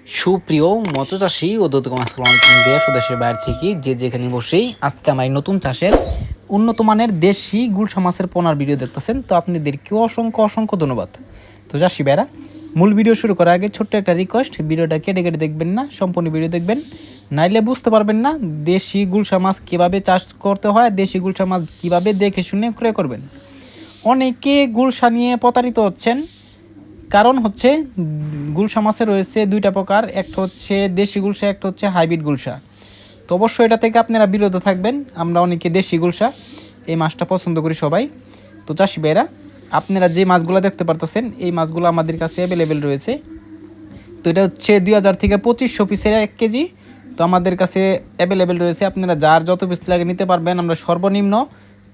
সুপ্রিয় মৎস্যচাষী ও আসসালামু আলাইকুম দেশ ও দেশের বাইরে থেকে যে যেখানে বসেই আজকে আমার এই নতুন চাষের উন্নত মানের দেশি গুলশা মাছের পোনার ভিডিও দেখতেছেন। তো আপনাদেরকেও অসংখ্য অসংখ্য ধন্যবাদ। তো চাষি ভাইরা, মূল ভিডিও শুরু করার আগে ছোট্ট একটা রিকোয়েস্ট, ভিডিওটা কেটে কেটে দেখবেন না, সম্পূর্ণ ভিডিও দেখবেন, নাইলে বুঝতে পারবেন না দেশি গুলশা মাছ কীভাবে চাষ করতে হয়, দেশি গুলশা মাছ কীভাবে দেখে শুনে ক্রয় করবেন। অনেকে গুলশা নিয়ে প্রতারিত হচ্ছেন, কারণ হচ্ছে গুলশা মাছে রয়েছে দুইটা প্রকার, একটা হচ্ছে দেশি গুলশা, একটা হচ্ছে হাইব্রিড গুলশা। তো অবশ্যই এটা থেকে আপনারা বিরত থাকবেন। আমরা অনেকে দেশি গুলশা এই মাছটা পছন্দ করি সবাই। তো চাষি ভাইরা, আপনারা যে মাছগুলো দেখতে পারতেছেন এই মাছগুলো আমাদের কাছে অ্যাভেলেবেল রয়েছে। তো এটা হচ্ছে 2000 থেকে 2500 পিসের 1 কেজি। তো আমাদের কাছে অ্যাভেলেবেল রয়েছে, আপনারা যার যত পিস লাগে নিতে পারবেন। আমরা সর্বনিম্ন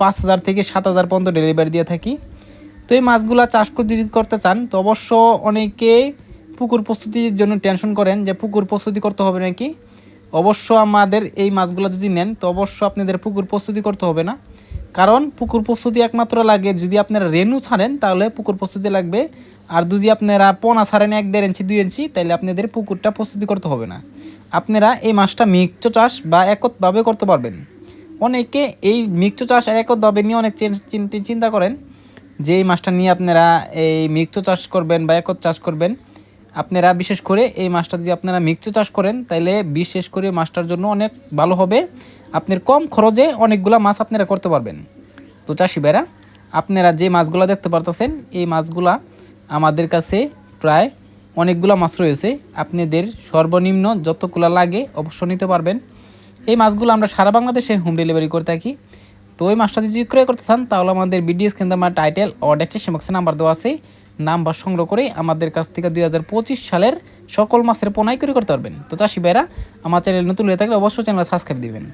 5000 থেকে 7000 পর্যন্ত ডেলিভারি দিয়ে থাকি। তো এই মাছগুলো চাষ যদি করতে চান তো অবশ্য অনেকে পুকুর প্রস্তুতির জন্য টেনশন করেন যে পুকুর প্রস্তুতি করতে হবে নাকি। অবশ্য আমাদের এই মাছগুলো যদি নেন তো অবশ্য আপনাদের পুকুর প্রস্তুতি করতে হবে না, কারণ পুকুর প্রস্তুতি একমাত্র লাগে যদি আপনারা রেনু ছাড়েন, তাহলে পুকুর প্রস্তুতি লাগবে। আর যদি আপনারা পোনা ছাড়েন 1-1.5 ইঞ্চি 2 ইঞ্চি, তাহলে আপনাদের পুকুরটা প্রস্তুতি করতে হবে না। আপনারা এই মাছটা মিক্স চাষ বা একতভাবে করতে পারবেন। অনেকে এই মিক্স চাষ একতভাবে নিয়ে অনেক চিন্তা করেন যে এই মাছটা নিয়ে আপনারা এই মিক্স চাষ করবেন বা একত চাষ করবেন। আপনারা বিশেষ করে এই মাছটা যদি আপনারা মিক্স চাষ করেন তাহলে বিশেষ করে মাছটার জন্য অনেক ভালো হবে। আপনার কম খরচে অনেকগুলা মাছ আপনারা করতে পারবেন। তো চাষি ভাইরা, আপনারা যে মাছগুলো দেখতে পারতেছেন এই মাছগুলা আমাদের কাছে প্রায় অনেকগুলো মাছ রয়েছে। আপনাদের সর্বনিম্ন যতগুলো লাগে অবশ্য নিতে পারবেন। এই মাছগুলো আমরা সারা বাংলাদেশে হোম ডেলিভারি করে থাকি। তো ওই মাছটা যদি ক্রয় করতে চান তাহলে আমাদের ভিডিওস কিন্তু আমার টাইটেল ও ডেসক্রিপশন বক্সে নাম্বার দেওয়া আছে, নাম্বার সংগ্রহ করে আমাদের কাছ থেকে 2025 সালের সকল মাছের পোনাই ক্রয় করতে পারবেন। তো চাষি ভাইরা, আমার চ্যানেল নতুন হয়ে থাকলে অবশ্যই চ্যানেল সাবস্ক্রাইব দিবেন।